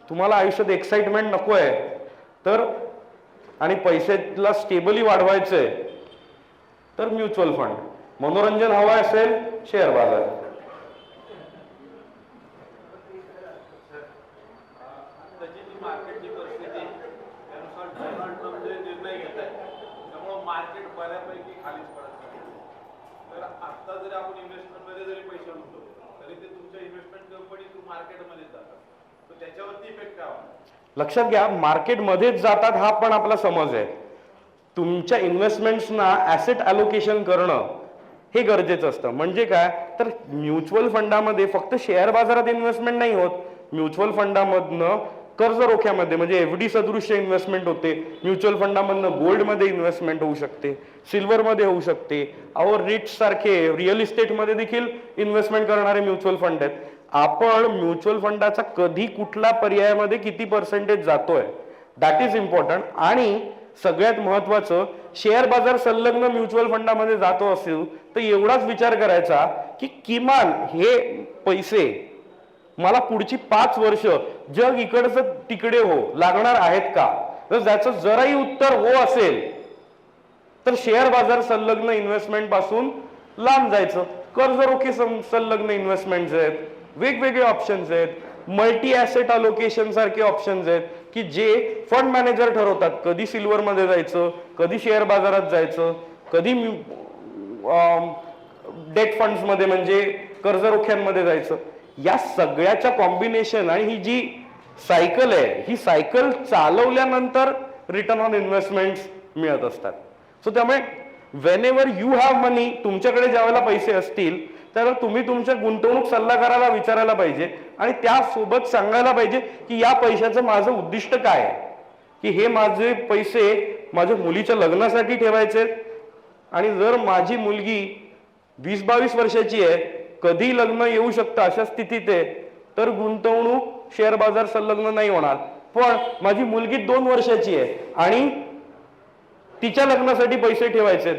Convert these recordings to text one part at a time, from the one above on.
तुम्हाला आयुष्यात एक्साइटमेंट नको आहे तर आणि पैशाला स्टेबली वाढवायचंय तर म्युच्युअल फंड, मनोरंजन हवं असेल शेअर बाजार. मार्केट बऱ्यापैकी खालीच पडत तर आता जरी आपण इन्व्हेस्टमेंट मध्ये जरी पैसे आणतो तरी ते तुमच्या इन्व्हेस्टमेंट कंपनी थ्रू मार्केटमध्ये जातात, तर त्याच्यावरती इफेक्ट काय होणार? लक्षात घ्या, मार्केटमध्येच जातात हा पण आपला समज आहे. तुमच्या इन्व्हेस्टमेंट्सना ऍसेट अलोकेशन करणं हे गरजेचं असतं. म्हणजे काय तर म्युच्युअल फंडामध्ये फक्त शेअर बाजारात इन्व्हेस्टमेंट नाही होत, म्युच्युअल फंडामधनं कर्ज रोख्यामध्ये म्हणजे एफडी सदृश्य इन्व्हेस्टमेंट होते, म्युच्युअल फंडामधनं गोल्डमध्ये इन्व्हेस्टमेंट होऊ शकते, सिल्वरमध्ये होऊ शकते, अहो रिट्स सारखे रिअल इस्टेटमध्ये देखील इन्व्हेस्टमेंट करणारे म्युच्युअल फंड आहेत. आपण म्युच्युअल फंडाचा कधी कुठल्या पर्यायामध्ये किती पर्सेंटेज जातोय दॅट इज इम्पॉर्टंट. आणि सगळ्यात महत्वाचं, शेअर बाजार संलग्न म्युच्युअल फंडामध्ये जातो असेल तर एवढाच विचार करायचा की किमान हे पैसे मला पुढची 5 वर्ष जग इकडचं तिकडे हो लागणार आहेत का. तर त्याचं जराही उत्तर हो असेल तर शेअर बाजार संलग्न इन्व्हेस्टमेंट पासून लांब जायचं. कर्ज रोखे संलग्न इन्व्हेस्टमेंट आहेत, वेगवेगळे ऑप्शन्स आहेत, मल्टी ऍसेट अलोकेशन सारखे ऑप्शन्स आहेत की जे फंड मॅनेजर ठरवतात कधी सिल्वर मध्ये जायचं, कधी शेअर बाजारात जायचं, कधी डेट फंड्स मध्ये म्हणजे कर्ज रोख्यांमध्ये जायचं. या सगळ्याच्या कॉम्बिनेशन आणि ही जी सायकल आहे ही सायकल चालवल्यानंतर रिटर्न ऑन इन्व्हेस्टमेंट मिळत असतात. सो त्यामुळे वेन एव्हर यू हॅव मनी, तुमच्याकडे ज्यावेळेला पैसे असतील त्यावेळेला तुम्ही तुमच्या गुंतवणूक सल्लागाराला विचारायला पाहिजे आणि त्यासोबत सांगायला पाहिजे की या पैशाचं माझं उद्दिष्ट काय आहे, की हे माझे पैसे माझ्या मुलीच्या लग्नासाठी ठेवायचे आणि जर माझी मुलगी 20-22 वर्षाची आहे, कधी लग्न येऊ शकतं अशा स्थितीत आहे तर गुंतवणूक शेअर बाजार संलग्न नाही होणार. पण माझी मुलगी 2 वर्षाची आहे आणि तिच्या लग्नासाठी पैसे ठेवायचे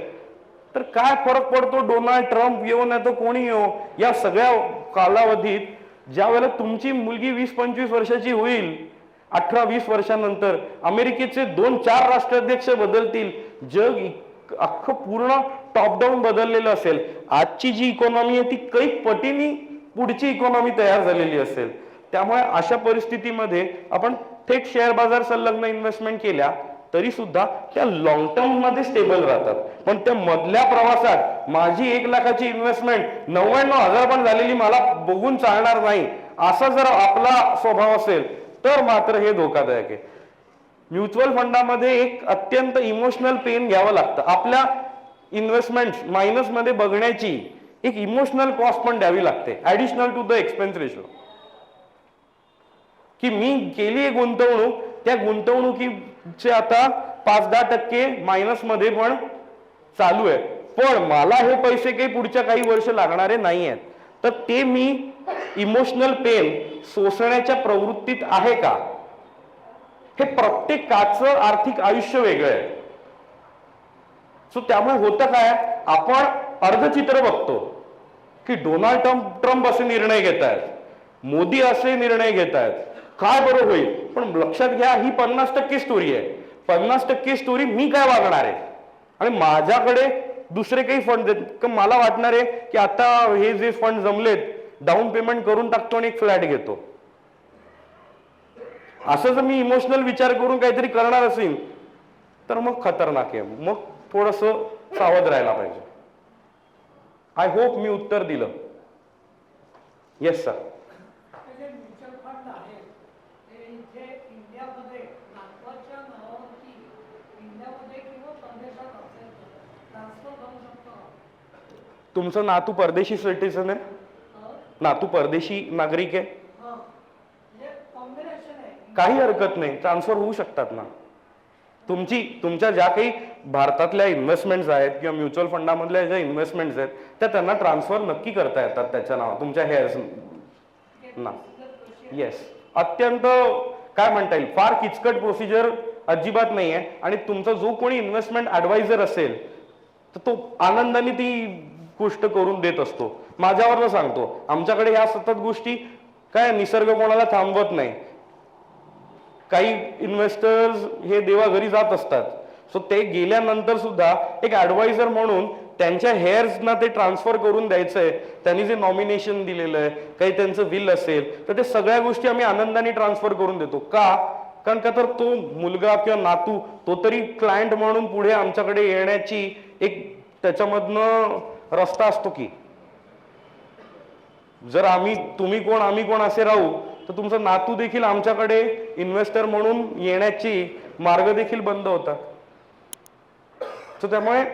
तर काय फरक पडतो, डोनाल्ड ट्रम्प येऊ नाही तर कोणी येऊ. या सगळ्या कालावधीत ज्या वेळेला तुमची मुलगी 20-25 वर्षाची होईल, 18-20 वर्षानंतर अमेरिकेचे 2-4 राष्ट्राध्यक्ष बदलतील, जग अख्खं पूर्ण टॉप डाऊन बदललेलं असेल. आजची जी इकॉनॉमी आहे ती कैक पटीने पुढची इकॉनॉमी तयार झालेली असेल. त्यामुळे अशा परिस्थितीमध्ये आपण थेट शेअर बाजार संलग्न इन्व्हेस्टमेंट केल्या तरी सुद्धा त्या लॉंग टर्म मध्ये स्टेबल राहतात. पण त्या मधल्या प्रवासात माझी 1 लाखाची इन्व्हेस्टमेंट 99,000 पण झालेली मला बघून चालणार नाही असा जर आपला स्वभाव असेल तर मात्र हे धोकादायक आहे. म्युच्युअल फंडामध्ये एक अत्यंत इमोशनल पेन घ्यावं लागतं. आपल्या इन्व्हेस्टमेंट मायनस मध्ये बघण्याची एक इमोशनल कॉस्ट पण द्यावी लागते additional to the expense ratio. की मी केली गुंतवणूक, त्या गुंतवणुकीचे आता 5-10% मायनस मध्ये पण चालू आहे, पण मला हे पैसे काही पुढच्या काही वर्ष लागणारे नाही आहेत, तर ते मी इमोशनल पेन सोसण्याच्या प्रवृत्तीत आहे का. हे प्रत्येकाचं आर्थिक आयुष्य वेगळं आहे. सो त्यामुळे होतं काय, आपण अर्धचित्र बघतो की डोनाल्ड ट्रम्प असे निर्णय घेत आहेत, मोदी असे निर्णय घेत आहेत, काय बरं होईल. पण लक्षात घ्या ही 50% स्टोरी आहे. 50% स्टोरी मी काय वागणार आहे आणि माझ्याकडे दुसरे काही फंड आहेत. मला वाटणार आहे की आता हे जे फंड जमलेत डाऊन पेमेंट करून टाकतो आणि एक फ्लॅट घेतो. असं जर मी इमोशनल विचार करून काहीतरी करणार असेल तर मग खतरनाक आहे. मग थोडस सावध राहायला पाहिजे. आय होप मी उत्तर दिलं. Yes sir. तुमचं नातू परदेशी सिटीजन आहे, नातू परदेशी नागरिक आहे, काही हरकत नाही, ट्रान्सफर होऊ शकतात ना. तुमच्या ज्या काही भारतातल्या इन्व्हेस्टमेंट्स आहेत किंवा म्युच्युअल फंडामधल्या ज्या इन्व्हेस्टमेंट्स आहेत त्या त्यांना ट्रान्सफर नक्की करता येतात त्याच्या नाव तुमच्या हेअर्स ना. येस, अत्यंत काय म्हणता येईल फार किचकट प्रोसिजर अजिबात नाही आहे. आणि तुमचा जो कोणी इन्व्हेस्टमेंट ऍडवायझर असेल तर तो आनंदाने ती गोष्ट करून देत असतो. माझ्यावरनं सांगतो, आमच्याकडे ह्या सतत गोष्टी काय निसर्ग कोणाला थांबवत नाही. काही इन्व्हेस्टर्स हे देवाघरी जात असतात, सो ते गेल्यानंतर सुद्धा एक ऍडवायझर म्हणून त्यांच्या हेअर्सना ते ट्रान्सफर करून द्यायचंय. त्यांनी जे नॉमिनेशन दिलेलं आहे, काही त्यांचं विल असेल तर ते सगळ्या गोष्टी आम्ही आनंदाने ट्रान्सफर करून देतो. का? कारण का तर तो मुलगा किंवा नातू तो तरी क्लायंट म्हणून पुढे आमच्याकडे येण्याची एक त्याच्यामधनं रस्ता असतो की जर तुम्ही कोण आम्ही कोण असे राहू तर तुमचा नातू देखील आमच्याकडे इन्व्हेस्टर म्हणून येण्याची मार्ग देखील बंद होतात. तर त्यामुळे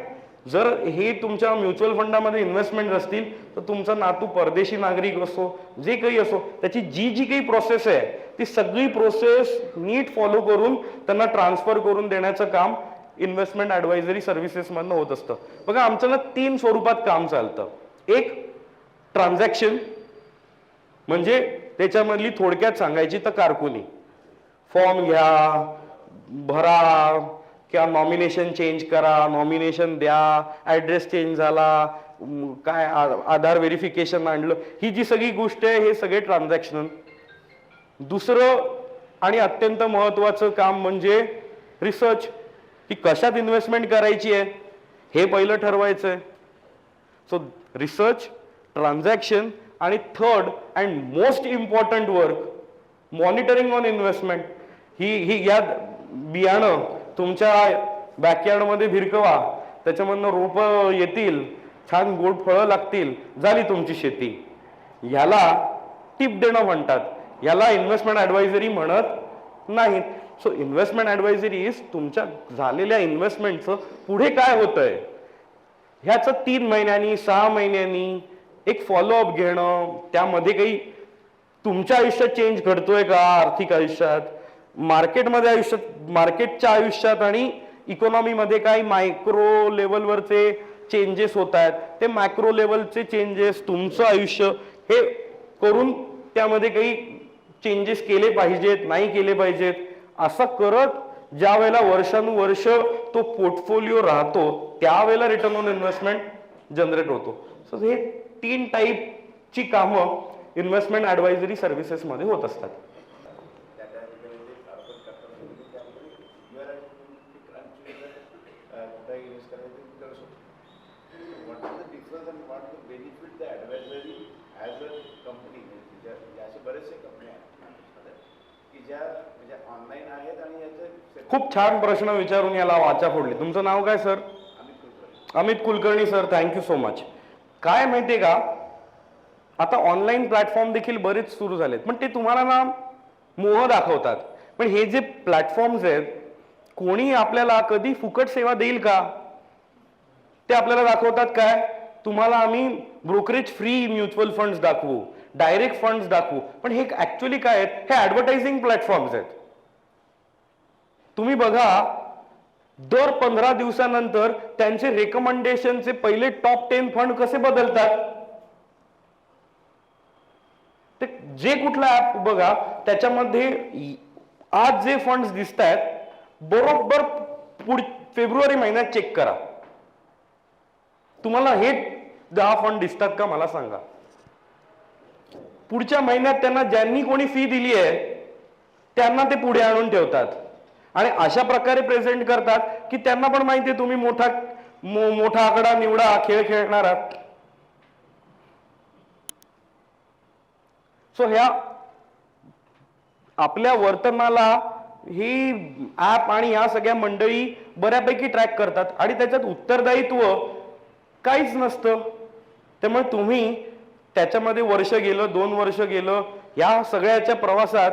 जर हे तुमच्या म्युच्युअल फंडामध्ये इन्व्हेस्टमेंट असतील तर तुमचा नातू परदेशी नागरिक असो, जे काही असो, त्याची जी काही प्रोसेस आहे ती सगळी प्रोसेस नीट फॉलो करून त्यांना ट्रान्सफर करून देण्याचं काम इन्व्हेस्टमेंट ऍडवायझरी सर्व्हिसेस मधनं होत असतं. बघा, आमचं ना 3 स्वरूपात काम चालतं. एक ट्रान्झॅक्शन, म्हणजे त्याच्यामधली थोडक्यात सांगायची तर कारकुनी. फॉर्म घ्या, भरा, किंवा नॉमिनेशन चेंज करा, नॉमिनेशन द्या, ऍड्रेस चेंज झाला, काय आधार व्हेरिफिकेशन आणलं, ही जी सगळी गोष्ट आहे हे सगळे ट्रान्झॅक्शन. दुसरं आणि अत्यंत महत्वाचं काम म्हणजे रिसर्च, की कशात इन्व्हेस्टमेंट करायची आहे हे पहिलं ठरवायचंय. सो रिसर्च, ट्रान्झॅक्शन आणि third and most important work monitoring on investment. ही या बियाणं तुमच्या बॅकयार्डमध्ये भिरकवा, त्याच्यामधनं रोपं येतील, छान गोड फळं लागतील, झाली तुमची शेती. ह्याला टिप देणं म्हणतात, याला इन्व्हेस्टमेंट ऍडवायझरी म्हणत नाहीत. सो इन्व्हेस्टमेंट ऍडवायझरी इज तुमच्या झालेल्या इन्व्हेस्टमेंटचं पुढे काय होतंय ह्याचं 3 महिन्यांनी 6 महिन्यांनी एक फॉलोअप घेणं. त्यामध्ये काही तुमच्या आयुष्यात चेंज घडतोय का, आर्थिक आयुष्यात, मार्केटच्या आयुष्यात आणि इकॉनॉमीमध्ये काही मायक्रो लेवलवरचे चेंजेस होत आहेत, ते मॅक्रो लेवलचे चेंजेस तुमचं आयुष्य हे करून त्यामध्ये काही चेंजेस केले पाहिजेत, नाही केले पाहिजेत, असं करत ज्या वेळेला वर्षानुवर्ष तो पोर्टफोलिओ राहतो त्यावेळेला रिटर्न ऑन इन्व्हेस्टमेंट जनरेट होतो. सो हे 3 टाईपची कामं इन्व्हेस्टमेंट ऍडवायझरी सर्व्हिसेस मध्ये होत असतात. खूप छान प्रश्न विचारून याला वाचा फोडली. तुमचं नाव काय sir? Amit Kulkarni sir, thank you so much. काय माहितीये का, आता ऑनलाईन प्लॅटफॉर्म देखील बरेच सुरू झालेत, पण ते तुम्हाला ना मोह दाखवतात. पण हे जे प्लॅटफॉर्म्स आहेत, कोणी आपल्याला कधी फुकट सेवा देईल का? ते आपल्याला दाखवतात काय, तुम्हाला आम्ही ब्रोकरेज फ्री म्युच्युअल फंड्स दाखवू, डायरेक्ट फंड्स दाखवू, पण हे ऍक्च्युअली काय आहेत, हे ऍडव्हर्टायझिंग प्लॅटफॉर्म्स आहेत. तुम्ही बघा, दर 15 दिवसानंतर त्यांचे रेकमेंडेशनचे पहिले टॉप 10 फंड कसे बदलतात. ते जे कुठला ऍप बघा त्याच्यामध्ये आज जे फंड्स दिसत आहेत बरोबर फेब्रुवारी महिन्यात चेक करा, तुम्हाला हे 10 फंड दिसतात का मला सांगा. पुढच्या महिन्यात त्यांना ज्यांनी कोणी फी दिली आहे त्यांना ते पुढे आणून ठेवतात आणि अशा प्रकारे प्रेझेंट करतात की त्यांना पण माहिती आहे तुम्ही मोठा आकडा निवडा खेळ खेळणार आहात. सो ह्या आपल्या वर्तनाला ही ऍप आणि ह्या सगळ्या मंडळी बऱ्यापैकी ट्रॅक करतात आणि त्याच्यात उत्तरदायित्व काहीच नसतं. त्यामुळे तुम्ही त्याच्यामध्ये वर्ष गेलं, 2 वर्ष गेलं, या सगळ्याच्या प्रवासात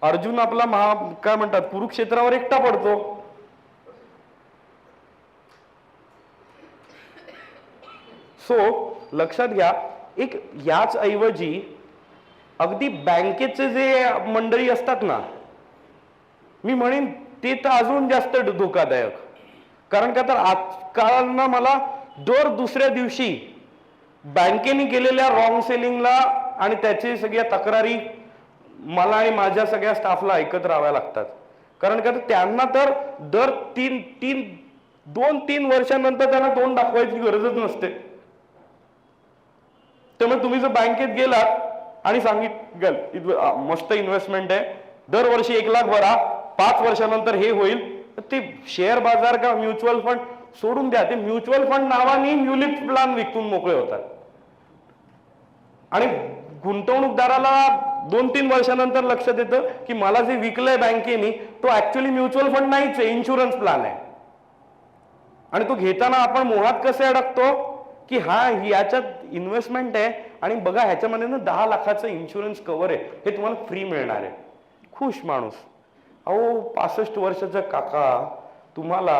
अर्जुन आपला काय म्हणतात कुरुक्षेत्रावर एकटा पडतो. सो लक्षात घ्या, एक याच ऐवजी अगदी बँकेचे जे मंडळी असतात ना, मी म्हणेन ते तर अजून जास्त धोकादायक. कारण का तर आजकाल ना मला दर दुसऱ्या दिवशी बँकेने केलेल्या रॉंग सेलिंगला आणि त्याची सगळ्या तक्रारी मला आणि माझ्या सगळ्या स्टाफला ऐकत राहाव्या लागतात. कारण का त्यांना तर दर 2-3 वर्षानंतर त्यांना तोंड दाखवायची गरजच नसते. त्यामुळे तुम्ही जर बँकेत गेलात आणि सांगितलं मस्त इन्व्हेस्टमेंट आहे, दरवर्षी 1 लाख भरा, 5 वर्षानंतर हे होईल, तर ते शेअर बाजार का म्युच्युअल फंड सोडून द्या. ते म्युच्युअल फंड नावाने युलिप प्लान विकून मोकळे होतात आणि गुंतवणूकदाराला 2-3 वर्षानंतर लक्षात येतं की मला जे विकलंय बँकेने तो ऍक्च्युअली म्युच्युअल फंड नाहीच आहे, इन्शुरन्स प्लान आहे. आणि तो घेताना आपण मोहात कसे अडकतो की हा याच्यात इन्व्हेस्टमेंट आहे आणि बघा ह्याच्यामध्ये ना 10 लाखाचं इन्शुरन्स कव्हर आहे, हे तुम्हाला फ्री मिळणार आहे. खुश माणूस. अहो 65 वर्षाचा काका, तुम्हाला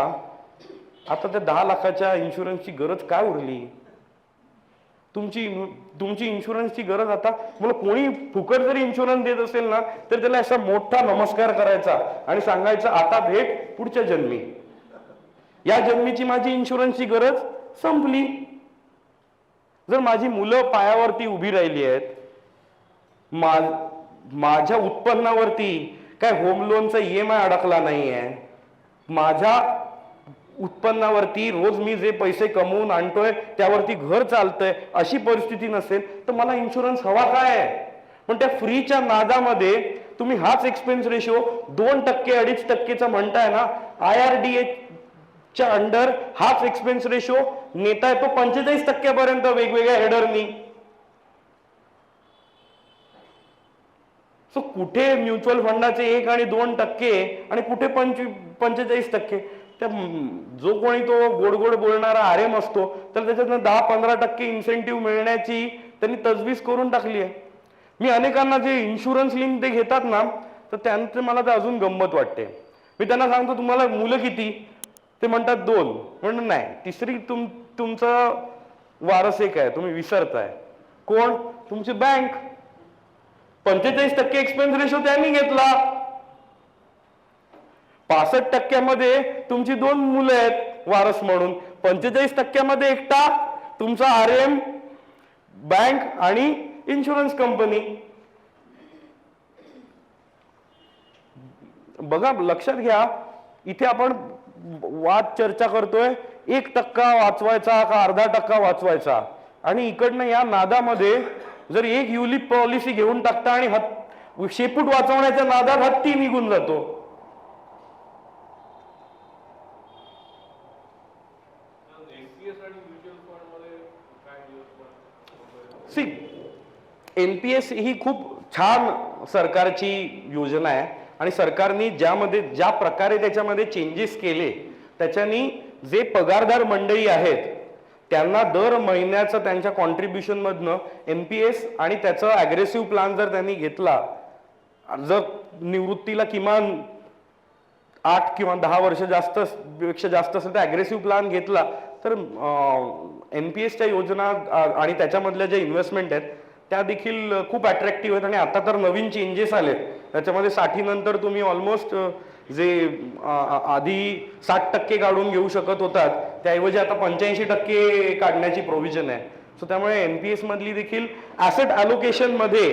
आता त्या 10 लाखाच्या इन्शुरन्सची गरज काय उरली? तुमची इन्शुरन्सची गरज आता, मला कोणी फुकट जरी इन्शुरन्स देत असेल ना तर त्याला असा मोठा नमस्कार करायचा आणि सांगायचं आता भेट पुढच्या जन्मी, या जन्मीची माझी इन्शुरन्सची गरज संपली. जर माझी मुलं पायावरती उभी राहिली आहेत, माझ्या उत्पन्नावरती काय होम लोनचा EMI अडकला नाहीये, माझ्या उत्पन्नावरती रोज मी जे पैसे कमवून आणतोय त्यावरती घर चालतंय, अशी परिस्थिती नसेल तर मला इन्शुरन्स हवा काय? पण त्या फ्रीच्या नादामध्ये तुम्ही हाच एक्सपेन्स रेशो 2%, 2.5%चा म्हणताय ना, IRDA च्या अंडर हाच एक्सपेन्स रेशो नेता तो 45% पर्यंत वेगवेगळ्या हेडरनी. सो कुठे म्युच्युअल फंडाचे 1 आणि 2% आणि कुठे 45%? त्या जो कोणी तो गोड गोड बोलणारा आरेम असतो तर त्याच्यातनं 10-15% इन्सेंटिव्ह मिळण्याची त्यांनी तजवीज करून टाकली आहे. मी अनेकांना जे इन्शुरन्स लिंक ते घेतात ना तर त्यांचं मला तर अजून गंमत वाटते. मी त्यांना सांगतो तुम्हाला मुलं किती? ते म्हणतात 2. म्हणून नाही, तिसरी तुमचं वारस एक आहे, तुम्ही विसरताय. कोण? तुमची बँक. 45% एक्सपेन्स रेशो त्यांनी घेतला. 65% तुमची 2 मुलं आहेत वारस म्हणून. 45% एकटा तुमचा RM, बँक आणि इन्शुरन्स कंपनी. बघा, लक्षात घ्या, इथे आपण वाद चर्चा करतोय 1% वाचवायचा का 0.5% वाचवायचा, आणि इकडनं या नादामध्ये जर एक युलिप पॉलिसी घेऊन टाकता आणि शेपूट वाचवण्याच्या नादात हत्ती निघून जातो. NPS ही खूप छान सरकारची योजना आहे आणि सरकारने ज्या प्रकारे त्याच्यामध्ये चेंजेस केले त्याच्यानी जे पगारदार मंडळी आहेत त्यांना दर महिन्याचं त्यांच्या कॉन्ट्रीब्युशन मधनं NPS आणि त्याचं अग्रेसिव्ह प्लान जर त्यांनी घेतला, जर निवृत्तीला किमान 8 किंवा 10 वर्ष पेक्षा जास्त असेल तर अग्रेसिव्ह प्लान घेतला तर NPSच्या योजना आणि त्याच्यामधल्या ज्या इन्व्हेस्टमेंट आहेत त्या देखील खूप अट्रॅक्टिव्ह आहेत. आणि आता तर नवीन चेंजेस आलेत त्याच्यामध्ये 60 नंतर तुम्ही ऑलमोस्ट जे आधी 60% काढून घेऊ शकत होतात त्याऐवजी आता 85% काढण्याची प्रोव्हिजन आहे. सो त्यामुळे NPS मधली देखील ऍसेट अलोकेशन मध्ये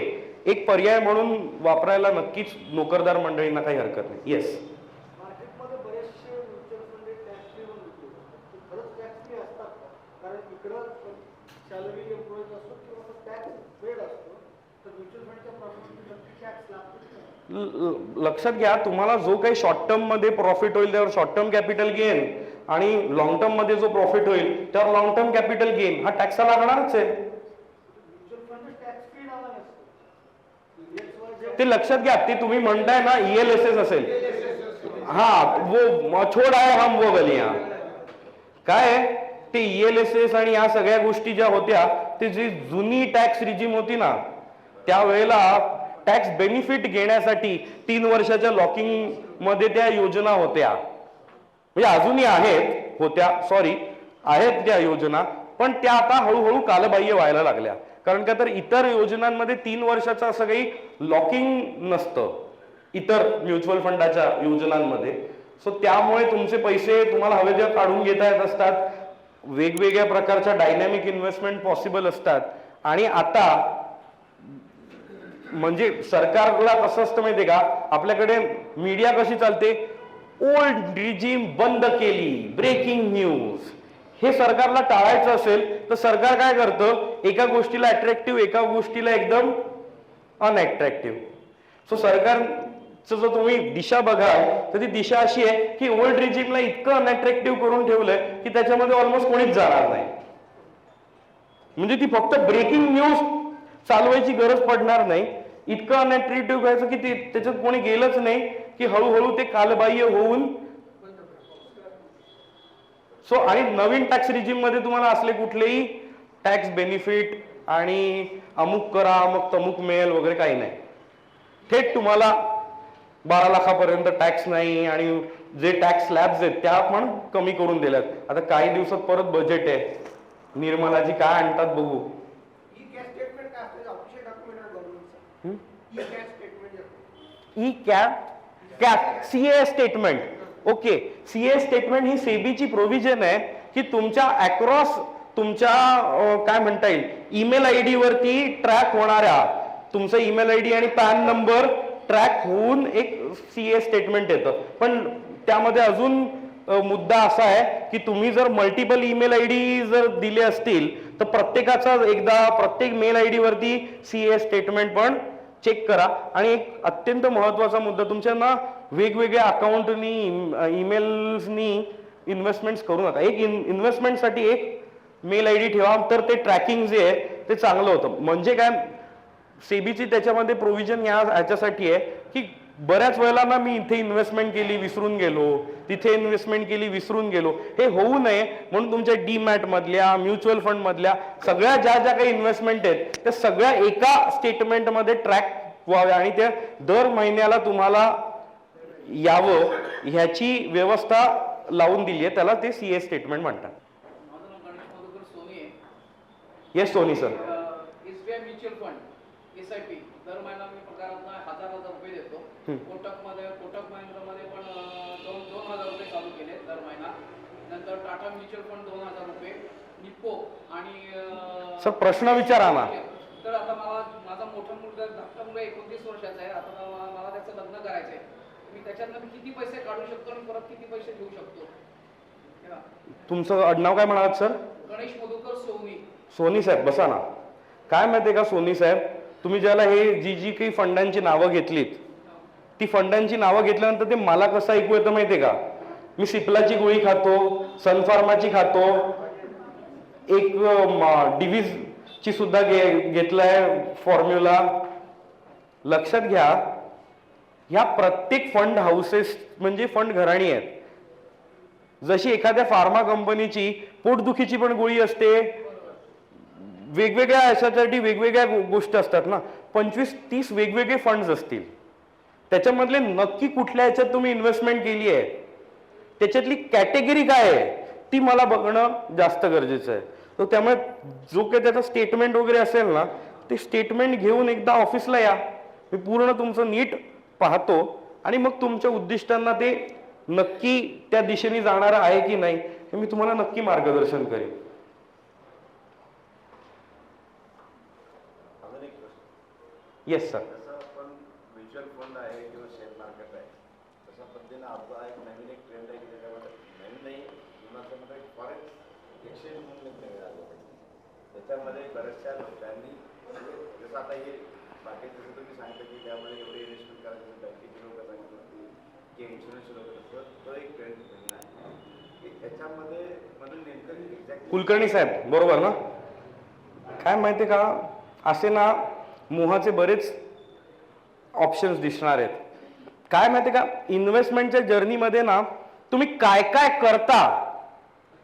एक पर्याय म्हणून वापरायला नक्कीच नोकरदार मंडळींना काही हरकत नाही. येस, लक्षात घ्या, तुम्हाला जो काही शॉर्ट टर्म मध्ये प्रॉफिट होईल त्यावर शॉर्ट टर्म कॅपिटल गेन आणि लॉंग टर्म मध्ये जो प्रॉफिट होईल त्यावर लॉंग टर्म कॅपिटल गेन हा टॅक्स लागणारच आहे. ते लक्षात घ्या. ते तुम्ही म्हणताय ना ELSS असेल, हा वो छोड आहे हम वो गलियां. काय ते ELSS आणि या सगळ्या गोष्टी ज्या होत्या ते जी जुनी टॅक्स रिजिम होती ना त्यावेळेला टॅक्स बेनिफिट घेण्यासाठी 3 वर्षाच्या लॉकिंग मध्ये त्या योजना होत्या. म्हणजे अजूनही आहेत त्या योजना, पण त्या आता हळूहळू कालबाह्य व्हायला लागल्या. कारण का तर इतर योजनांमध्ये 3 वर्षाचं असं काही लॉकिंग नसतं इतर म्युच्युअल फंडाच्या योजनांमध्ये. सो त्यामुळे तुमचे पैसे तुम्हाला हवे तेव्हा काढून घेता येत असतात. वेगवेगळ्या प्रकारच्या डायनॅमिक इन्व्हेस्टमेंट पॉसिबल असतात. आणि आता म्हणजे सरकारला कसं असतं माहितीये का, आपल्याकडे मीडिया कशी चालते, ओल्ड रिजीम बंद केली, ब्रेकिंग न्यूज, हे सरकारला टाळायचं असेल तर सरकार काय करतं, एका गोष्टीला अट्रॅक्टिव्ह, एका गोष्टीला एकदम अनअट्रॅक्टिव्ह. सो सरकारचं जर तुम्ही दिशा बघाल तर ती दिशा अशी आहे की ओल्ड रिजिमला इतकं अनअट्रॅक्टिव्ह करून ठेवलंय की त्याच्यामध्ये ऑलमोस्ट कोणीच जाणार नाही. म्हणजे ती फक्त ब्रेकिंग न्यूज चालवायची गरज पडणार नाही, इतकं अनअट्रॅक्टिव्ह करायचं की त्याच्यात कोणी गेलंच नाही की हळूहळू ते कालबाह्य होऊन. सो आणि नवीन टॅक्स रिजिम मध्ये तुम्हाला असले कुठलेही टॅक्स बेनिफिट आणि अमुक करा मग तमुक मिळेल वगैरे काही नाही. थेट तुम्हाला 12 लाखापर्यंत टॅक्स नाही आणि जे टॅक्स स्लॅब्स आहेत त्या पण कमी करून दिल्यात. आता काही दिवसात परत बजेट आहे, निर्मलाजी काय आणतात बघू. CA statement. Okay, CA statement ही सेबीची प्रोव्हिजन आहे की तुमच्या अक्रॉस तुमच्या काय म्हणता येईल ईमेल आयडी वरती ट्रॅक होणाऱ्या तुमचा ईमेल आयडी आणि पॅन नंबर ट्रॅक होऊन एक सीए स्टेटमेंट येतं. पण त्यामध्ये अजून मुद्दा असा आहे की तुम्ही जर मल्टिपल ईमेल आयडी जर दिले असतील तर प्रत्येकाचा एकदा प्रत्येक मेल आयडी वरती सीए स्टेटमेंट पण चेक करा. आणि एक अत्यंत महत्वाचा मुद्दा, तुमच्या ना वेगवेगळ्या अकाउंटनी ईमेल्सनी इन्व्हेस्टमेंट्स करू नका. एक इन्व्हेस्टमेंटसाठी एक मेल आयडी ठेवा, तर ते ट्रॅकिंग जे आहे ते चांगलं होतं. म्हणजे काय, सेबीची त्याच्यामध्ये प्रोव्हिजन याच्यासाठी आहे की बऱ्याच वेळेला ना मी इथे इन्व्हेस्टमेंट केली विसरून गेलो, तिथे इन्व्हेस्टमेंट केली विसरून गेलो, हे होऊ नये म्हणून तुमच्या डीमॅट मधल्या म्युच्युअल फंड मधल्या सगळ्या ज्या ज्या काही इन्व्हेस्टमेंट आहेत त्या सगळ्या एका स्टेटमेंटमध्ये ट्रॅक व्हाव्या आणि त्या दर महिन्याला तुम्हाला यावं ह्याची व्यवस्था लावून दिली आहे. त्याला ते सीए स्टेटमेंट म्हणतात. Yes Soni sir. SBI mutual fund SIP दर महिना मी पगारातून 1000 रुपये देतो. कोटक महिंद्रामध्ये पण 2000 रुपये चालू केले दर महिना. नंतर टाटा म्युच्युअल फंड 2000 रुपये, निप्पो आणि सर प्रश्न विचारा ना. तर आता माझा मोठा मुलगा धाकटा मुलगा 29 वर्षाचा आहे. आता मला त्याचं लग्न करायचं आहे. मी त्याच्यातनं किती पैसे काढू शकतो आणि परत किती पैसे घेऊ शकतो? तुमचं आडनाव काय म्हणालात सर? गणेश मधुकर सोनी. सोनी साहेब बसा ना. काय माहितीये का सोनी साहेब, तुम्ही ज्याला हे जी काही फंडांची नावं घेतलीत ती फंडांची नावं घेतल्यानंतर ते मला कसं ऐकू येतं माहितीये का, मी सिप्लाची गोळी खातो, सनफार्माची खातो, एक डिव्हिज ची सुद्धा घेतलाय फॉर्म्युला. लक्षात घ्या, ह्या प्रत्येक फंड हाऊसेस म्हणजे फंड घराणी आहेत. जशी एखाद्या फार्मा कंपनीची पोटदुखीची पण गोळी असते, वेगवेगळ्या अशासाठी वेगवेगळ्या गोष्टी असतात ना. 25-30 वेगवेगळे फंड्स असतील, त्याच्यामधले नक्की कुठल्या ह्याच्यात तुम्ही इन्व्हेस्टमेंट केली आहे, त्याच्यातली कॅटेगरी काय आहे ती मला बघणं जास्त गरजेचं आहे. तर त्यामुळे जो काही त्याचा स्टेटमेंट वगैरे असेल ना, ते स्टेटमेंट घेऊन एकदा ऑफिसला या, मी पूर्ण तुमचं नीट पाहतो आणि मग तुमच्या उद्दिष्टांना ते नक्की त्या दिशेने जाणार आहे की नाही हे मी तुम्हाला नक्की मार्गदर्शन करेन. Yes sir. जसं आपण म्युच्युअल फंड आहे किंवा शेअर मार्केट आहे तशा पद्धतीने आपला एक नवीन एक ट्रेंड आहे की त्याच्यामध्ये नवीन नाही जुनामध्ये फॉरेक्स एक्सचेंज म्हणून एक नवीन आलं पाहिजे. त्याच्यामध्ये बऱ्याचशा लोकांनी जसं आता हे बाकी जसं तुम्ही सांगितलं की त्यामध्ये एवढे इन्व्हेस्टमेंट करायचं बँकेचे लोक सांगितलं की इन्शुरन्सचे लोक असतात, तो एक ट्रेंड नवीन आहे की त्याच्यामध्ये मधून नेमकं एक्झॅक्ट. कुलकर्णी साहेब बरोबर ना. काय माहिती का, असे ना मोहाचे बरेच ऑप्शन्स दिसणार आहेत. काय माहिती का, इन्व्हेस्टमेंटच्या जर्नीमध्ये ना तुम्ही काय काय करता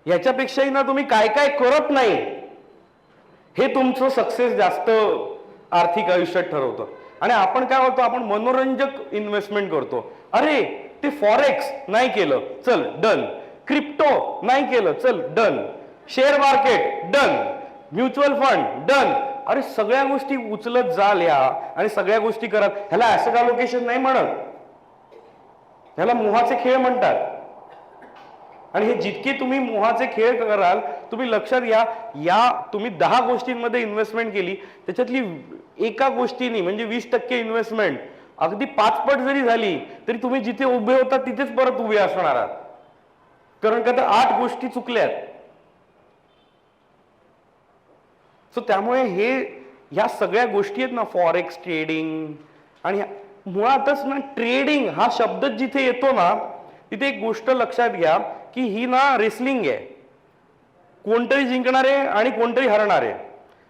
ह्याच्यापेक्षाही ना तुम्ही काय काय करत नाही हे तुमचं सक्सेस जास्त आर्थिक आयुष्यात ठरवतं. आणि आपण काय होतो, आपण मनोरंजक इन्व्हेस्टमेंट करतो. अरे ते फॉरेक्स नाही केलं, चल डन. क्रिप्टो नाही केलं, चल done. Share market done. Mutual fund done. अरे सगळ्या गोष्टी उचलत जाल या आणि सगळ्या गोष्टी करत, ह्याला ऍसेट अलोकेशन नाही म्हणत, ह्याला मोहाचे खेळ म्हणतात. आणि हे जितके तुम्ही मोहाचे खेळ कराल, तुम्ही लक्षात घ्या, या तुम्ही 10 गोष्टींमध्ये इन्व्हेस्टमेंट केली, त्याच्यातली एका गोष्टीनी म्हणजे 20% इन्व्हेस्टमेंट अगदी 5 पट जरी झाली तरी तुम्ही जिथे उभे होता तिथेच परत उभे असणार आहात. कारण का तर 8 गोष्टी चुकल्यात. सो त्यामुळे ह्या सगळ्या गोष्टी आहेत ना, फॉरेक्स ट्रेडिंग, आणि मुळातच ना ट्रेडिंग हा शब्द जिथे येतो ना तिथे एक गोष्ट लक्षात घ्या की ही ना रेसलिंग आहे. कोणतरी जिंकणार आहे आणि कोणतरी हरणार आहे,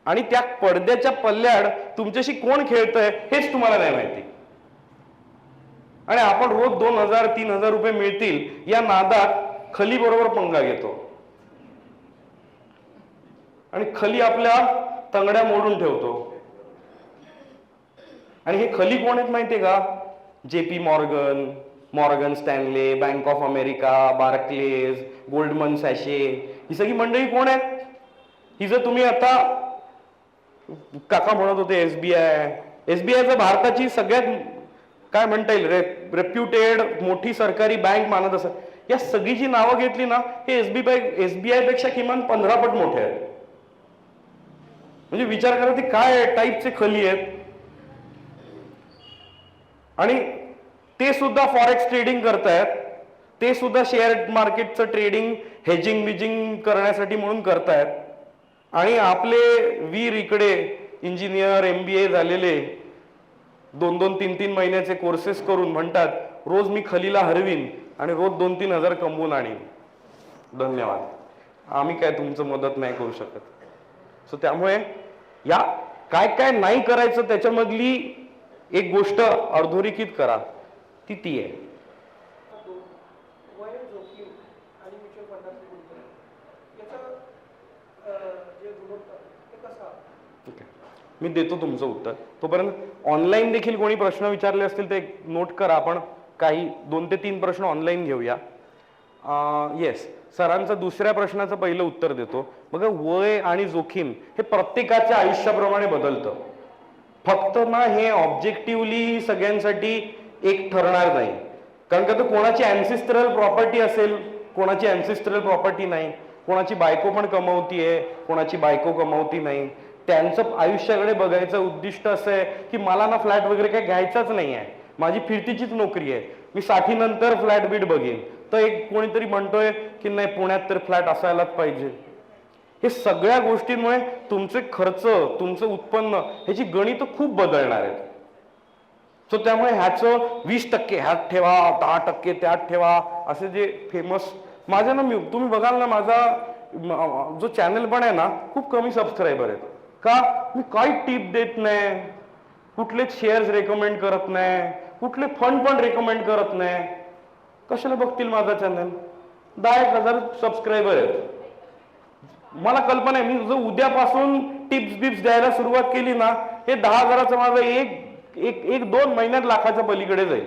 आणि त्या पडद्याच्या पल्ल्याड तुमच्याशी कोण खेळतंय हेच तुम्हाला नाही माहिती. आणि आपण रोज 2,000-3,000 रुपये मिळतील या नादात खली बरोबर पंगा घेतो, आणि खली आपल्या तंगड्या मोडून ठेवतो. आणि हे खली कोण आहेत माहितीये का? JP Morgan, Morgan Stanley, bank of America, Barclays, Goldman Sachs, ही सगळी मंडळी कोण आहेत? ही जर तुम्ही आता काका म्हणत होते SBI भारताची सगळ्यात काय म्हणता येईल रेप्युटेड मोठी सरकारी बँक मानत असत, या सगळी जी नावं घेतली ना हे SBI पेक्षा किमान 15 पट मोठे आहेत. म्हणजे विचार करा ती काय टाईपचे खली आहेत. आणि ते सुद्धा फॉरेक्स ट्रेडिंग करतायत, ते सुद्धा शेअर मार्केटचं ट्रेडिंग हेजिंग बिजिंग करण्यासाठी म्हणून करतायत. आणि आपले वीर इकडे इंजिनियर MBA झालेले 2-3 महिन्याचे कोर्सेस करून म्हणतात रोज मी खलीला हरवीन आणि रोज 2-3 हजार कमवून आणीन. धन्यवाद, आम्ही काय तुमचं मदत नाही करू शकत. सो त्यामुळे या काय काय नाही करायचं त्याच्यामधली एक गोष्ट अधोरेखित करा, ती आहे. मी देतो तुमचं उत्तर. तोपर्यंत ऑनलाईन देखील कोणी प्रश्न विचारले असतील ते नोट करा. आपण काही 2 ते 3 प्रश्न ऑनलाईन घेऊया. येस, सरांचं दुसऱ्या प्रश्नाचं पहिलं उत्तर देतो. बघा, वय आणि जोखीम हे प्रत्येकाच्या आयुष्याप्रमाणे बदलतं. फक्त ना हे ऑब्जेक्टिव्हली सगळ्यांसाठी एक ठरणार नाही, कारण का तर कोणाची अँसेस्ट्रल प्रॉपर्टी असेल, कोणाची अँसेस्ट्रल प्रॉपर्टी नाही, कोणाची बायको पण कमवतीये, कोणाची बायको कमवती नाही. त्यांचं आयुष्याकडे बघायचं उद्दिष्ट असं आहे की मला ना फ्लॅट वगैरे काही घ्यायचाच नाही आहे, माझी फिरतीचीच नोकरी आहे, मी 60 नंतर फ्लॅट बीट बघेन. तर एक कोणीतरी म्हणतोय की नाही पुण्यात तर फ्लॅट असायलाच पाहिजे. हे सगळ्या गोष्टींमुळे तुमचे खर्च, तुमचं उत्पन्न ह्याची गणित खूप बदलणार आहेत. सो त्यामुळे ह्याचं 20% ह्यात ठेवा, 10% त्यात ठेवा, असे जे फेमस माझ्या ना तुम्ही बघाल ना माझा जो चॅनल पण आहे ना खूप कमी सबस्क्रायबर आहेत. का? मी काही टिप देत नाही, कुठलेच शेअर्स रेकमेंड करत नाही, कुठले फंड पण रेकमेंड करत नाही. कशाला बघतील माझा चॅनल? 10,000 सबस्क्रायबर आहेत. मला कल्पना आहे मी जर उद्यापासून टिप्स बिप्स द्यायला सुरुवात केली ना हे 10,000चं माझं एक 2 महिन्यात लाखाच्या पलीकडे जाईल.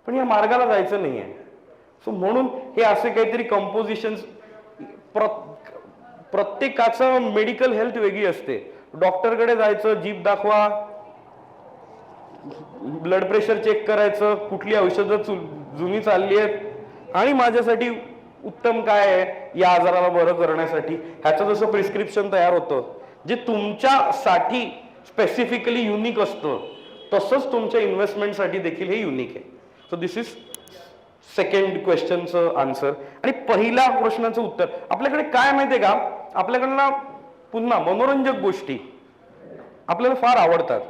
पण या मार्गाला जायचं नाहीये. सो म्हणून हे असे काहीतरी कंपोजिशन, प्रत्येकाचं मेडिकल हेल्थ वेगळी असते. डॉक्टरकडे जायचं, जीभ दाखवा, ब्लड प्रेशर चेक करायचं, कुठली औषधं जुनी चालली आहेत आणि माझ्यासाठी उत्तम काय आहे या आजाराला बरं करण्यासाठी, ह्याचं जसं प्रिस्क्रिप्शन तयार होतं जे तुमच्यासाठी स्पेसिफिकली युनिक असतं, तसंच तुमच्या इन्व्हेस्टमेंटसाठी देखील हे युनिक आहे. सो दिस इज सेकंड क्वेश्चनचं आन्सर. आणि पहिल्या प्रश्नाचं उत्तर, आपल्याकडे काय माहितीये का, आपल्याकडनं पुन्हा मनोरंजक गोष्टी आपल्याला फार आवडतात.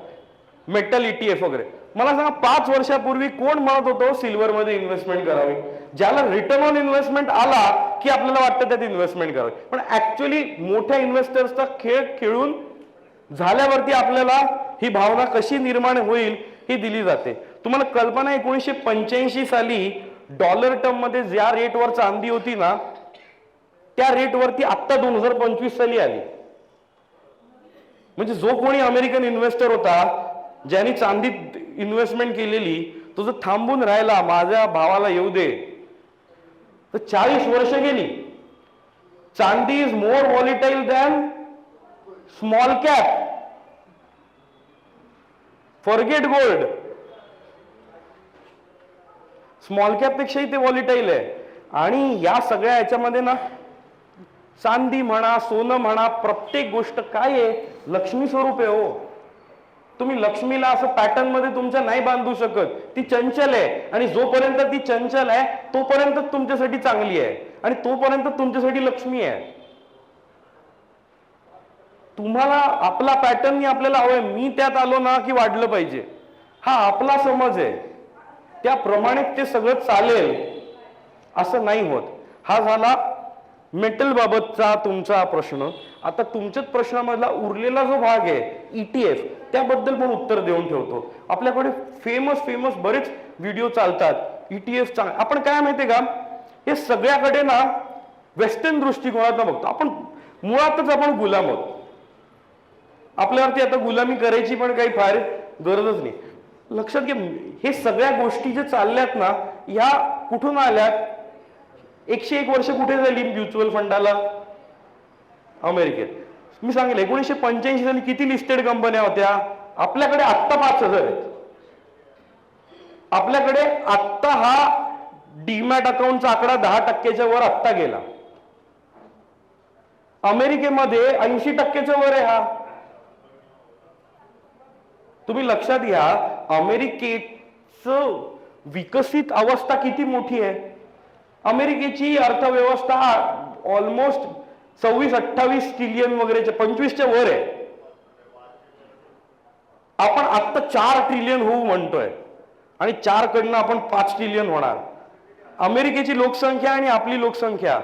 मेटल ETF वगैरे. मला सांगा 5 वर्षापूर्वी कोण म्हणत होतो सिल्वरमध्ये इन्व्हेस्टमेंट करावी? ज्याला रिटर्न ऑन इन्व्हेस्टमेंट आला की आपल्याला वाटतं त्यात इन्व्हेस्टमेंट करावी. पण ऍक्च्युअली मोठ्या इन्व्हेस्टर्सचा खेळ खेळून झाल्यावरती आपल्याला ही भावना कशी निर्माण होईल ही दिली जाते. तुम्हाला कल्पना आहे 1985 साली डॉलर टर्म मध्ये ज्या रेटवर चांदी होती ना त्या रेटवरती आत्ता 2025 साली आली. म्हणजे जो कोणी अमेरिकन इन्व्हेस्टर होता ज्यांनी चांदीत इन्व्हेस्टमेंट केलेली तो जर थांबून राहिला माझ्या भावाला येऊ दे तर 40 वर्ष गेली. चांदी is more volatile than small cap. Forget gold. Small cap पेक्षाही ते व्हॉलिटाईल आहे. आणि या सगळ्या याच्यामध्ये ना चांदी म्हणा, सोनं म्हणा, प्रत्येक गोष्ट काय आहे लक्ष्मी स्वरूप आहे. हो, तुम्ही लक्ष्मीला असं पॅटर्न मध्ये तुमच्या नाही बांधू शकत. ती चंचल आहे आणि जोपर्यंत ती चंचल आहे तोपर्यंत तुमच्यासाठी चांगली आहे आणि तोपर्यंत तुमच्यासाठी लक्ष्मी आहे. तुम्हाला आपला पॅटर्न आपल्याला हवंय, मी त्यात आलो ना की वाढलं पाहिजे, हा आपला समज आहे, त्याप्रमाणे ते सगळं चालेल असं नाही होत. हा झाला मेटल बाबतचा तुमचा प्रश्न. आता तुमच्याच प्रश्नामधला उरलेला जो भाग आहे ETF, त्याबद्दल पण उत्तर देऊन ठेवतो. आपल्याकडे फेमस बरेच व्हिडिओ चालतात ETF आपण काय माहितीये का, हे सगळ्याकडे ना वेस्टर्न दृष्टिकोनातून बघतो. आपण मुळातच आपण गुलाम आहोत. आपल्यावरती आता गुलामी करायची पण काही फार गरजच नाही. लक्षात घ्या, हे सगळ्या गोष्टी जे चालल्यात ना, ह्या कुठून आल्यात? 101 वर्ष कुठे झाली म्युच्युअल फंडाला? अमेरिकेत. मी सांगेल 1985 साली किती लिस्टेड कंपन्या होत्या? आपल्याकडे आत्ता 5000 आहेत. आपल्याकडे आत्ता हा डीमॅट अकाउंटचा आकडा 10% वर आत्ता गेला. अमेरिकेमध्ये 80% वर आहे हा. तुम्ही लक्षात घ्या, अमेरिकेचं विकसित अवस्था किती मोठी आहे. अमेरिकेची अर्थव्यवस्था ऑलमोस्ट 26-28 ट्रिलियन वगैरे 25च्या वर आहे. आपण आत्ता 4 ट्रिलियन होऊ म्हणतोय आणि 4 कडनं आपण 5 ट्रिलियन होणार. अमेरिकेची लोकसंख्या आणि आपली लोकसंख्या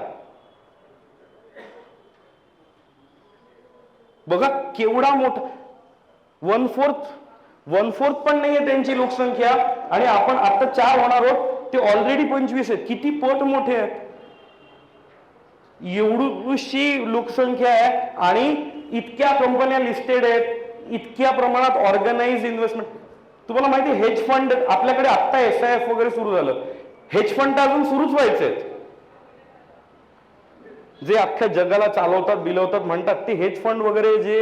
बघा केवढा मोठा. 1/4 पण नाहीये त्यांची लोकसंख्या आणि आपण आता 4 होणार आहोत, ते ऑलरेडी 25 आहेत. किती पट मोठे आहेत. एवढीशी लोकसंख्या आहे आणि इतक्या कंपन्या लिस्टेड आहेत, इतक्या प्रमाणात ऑर्गनाइज इन्व्हेस्टमेंट. तुम्हाला माहिती आहे हेज फंड आपल्याकडे आत्ता SIF वगैरे सुरू झालं. हेज फंड अजून सुरूच व्हायचे आहेत. जे अख्ख्या जगाला चालवतात बिलवतात म्हणतात ते हेज फंड वगैरे जे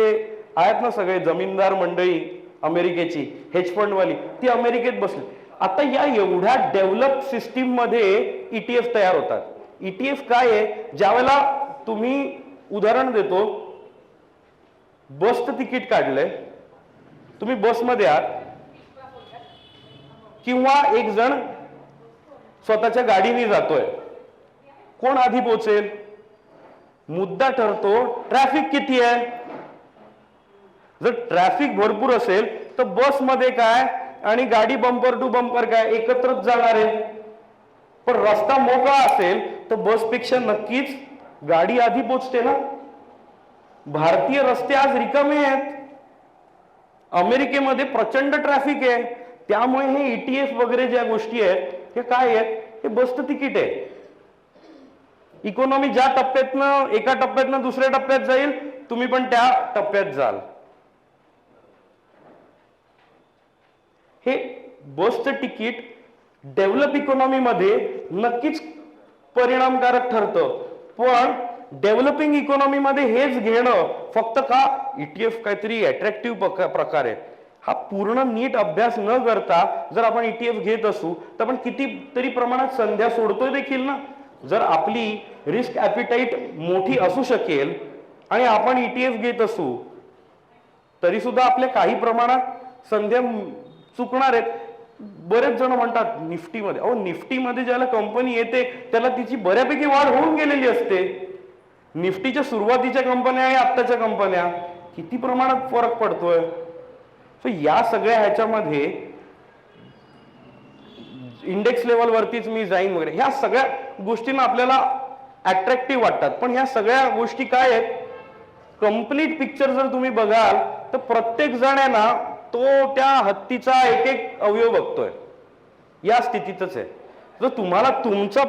आहेत ना, सगळे जमीनदार मंडळी अमेरिकेची हेज फंड वाली, ती अमेरिकेत बसली. आता या एवढ्या डेव्हलप सिस्टीम मध्ये ETF तयार होतात. ETF काय आहे? ज्यावेळेला तुम्ही उदाहरण देतो, बसचं तिकीट काढलंय, तुम्ही बसमध्ये आहात किंवा एक जण स्वतःच्या गाडीने जातोय, कोण आधी पोहोचेल? मुद्दा ठरतो ट्रॅफिक किती आहे. जर ट्रॅफिक भरपूर असेल तर बसमध्ये काय आणि गाडी बंपर टू बंपर काय एकत्रच जाणार आहे. पण रस्ता मोकळा असेल तर बसपेक्षा नक्कीच गाडी आधी पोहोचते ना. भारतीय रस्ते आज रिकामे आहेत. अमेरिकेमध्ये प्रचंड ट्रॅफिक आहे. त्यामुळे हे ETF वगैरे ज्या गोष्टी आहेत हे काय आहेत? हे बसचं तिकीट आहे. इकॉनॉमी ज्या टप्प्यातनं एका टप्प्यातनं दुसऱ्या टप्प्यात जाईल, तुम्ही पण त्या टप्प्यात जाल. हे बसचं तिकीट डेव्हलप इकॉनॉमीमध्ये नक्कीच परिणामकारक ठरतं. पण डेव्हलपिंग इकॉनॉमीमध्ये हेच घेणं फक्त का ETF काहीतरी अट्रॅक्टिव्ह प्रकार आहे, हा पूर्ण नीट अभ्यास न करता जर आपण ETF घेत असू तर आपण कितीतरी प्रमाणात संध्या सोडतोय देखील ना. जर आपली रिस्क ॲपिटाईट मोठी असू शकेल आणि आपण ETF घेत असू तरी सुद्धा आपल्या काही प्रमाणात संध्या चुकणार आहेत. बरेच जण म्हणतात निफ्टीमध्ये, अहो निफ्टीमध्ये ज्याला कंपनी येते त्याला तिची बऱ्यापैकी वाढ होऊन गेलेली असते. निफ्टीच्या सुरुवातीच्या कंपन्या आणि आत्ताच्या कंपन्या किती प्रमाणात फरक पडतोय. सो या सगळ्या ह्याच्यामध्ये इंडेक्स लेवल वरतीच मी जाईन वगैरे, ह्या सगळ्या गोष्टींना आपल्याला अट्रॅक्टिव्ह वाटतात. पण ह्या सगळ्या गोष्टी काय आहेत? कम्प्लीट पिक्चर जर तुम्ही बघाल तर प्रत्येक जण आहे ना तो त्या हत्तीचा एक एक अवयव बघतोय. या स्थितीतच आहे. जर तुम्हाला तुमचा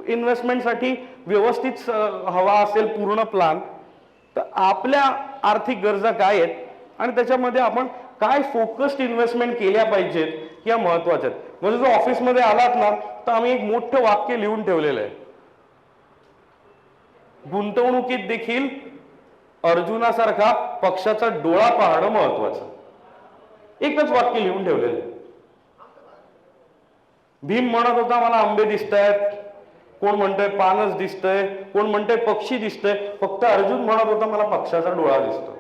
इन्व्हेस्टमेंटसाठी व्यवस्थित हवा असेल पूर्ण प्लान, तर आपल्या आर्थिक गरजा काय आहेत आणि त्याच्यामध्ये आपण काय फोकस्ड इन्व्हेस्टमेंट केल्या पाहिजेत या महत्वाच्या आहेत. म्हणजे जो ऑफिसमध्ये आलात ना तर आम्ही एक मोठं वाक्य लिहून ठेवलेलं आहे, गुंतवणुकीत देखील अर्जुनासारखा पक्षाचा डोळा पाहणं महत्वाचं. एकच वाक्य लिहून ठेवलेलं आहे. भीम म्हणत होता मला आंबे दिसतायत, कोण म्हणतोय पानच दिसतंय, कोण म्हणतोय पक्षी दिसतंय, फक्त अर्जुन म्हणत होता मला पक्षाचा डोळा दिसतो.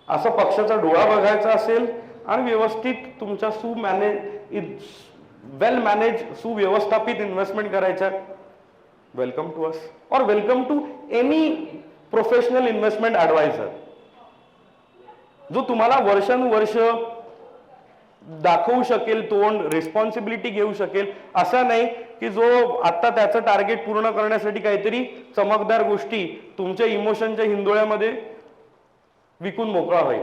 असं पक्षाचा डोळा बघायचा असेल आणि व्यवस्थित तुमच्या वेल मॅनेज सुव्यवस्थापित इन्व्हेस्टमेंट करायच्या, वेलकम टू अस और welcome to any professional investment advisor, जो तुम्हाला वर्षानुवर्ष दाखवू शकेल तोंड, रिस्पॉन्सिबिलिटी घेऊ शकेल. असा नाही की जो आता त्याचं टार्गेट पूर्ण करण्यासाठी काहीतरी चमकदार गोष्टी तुमच्या इमोशनच्या हिंदोळ्यामध्ये विकून मोकळा होईल.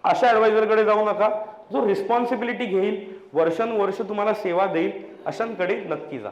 अशा ऍडवायझरकडे जाऊ नका. जो रिस्पॉन्सिबिलिटी घेईल, वर्षानुवर्ष तुम्हाला सेवा देईल, अशांकडे नक्की जा.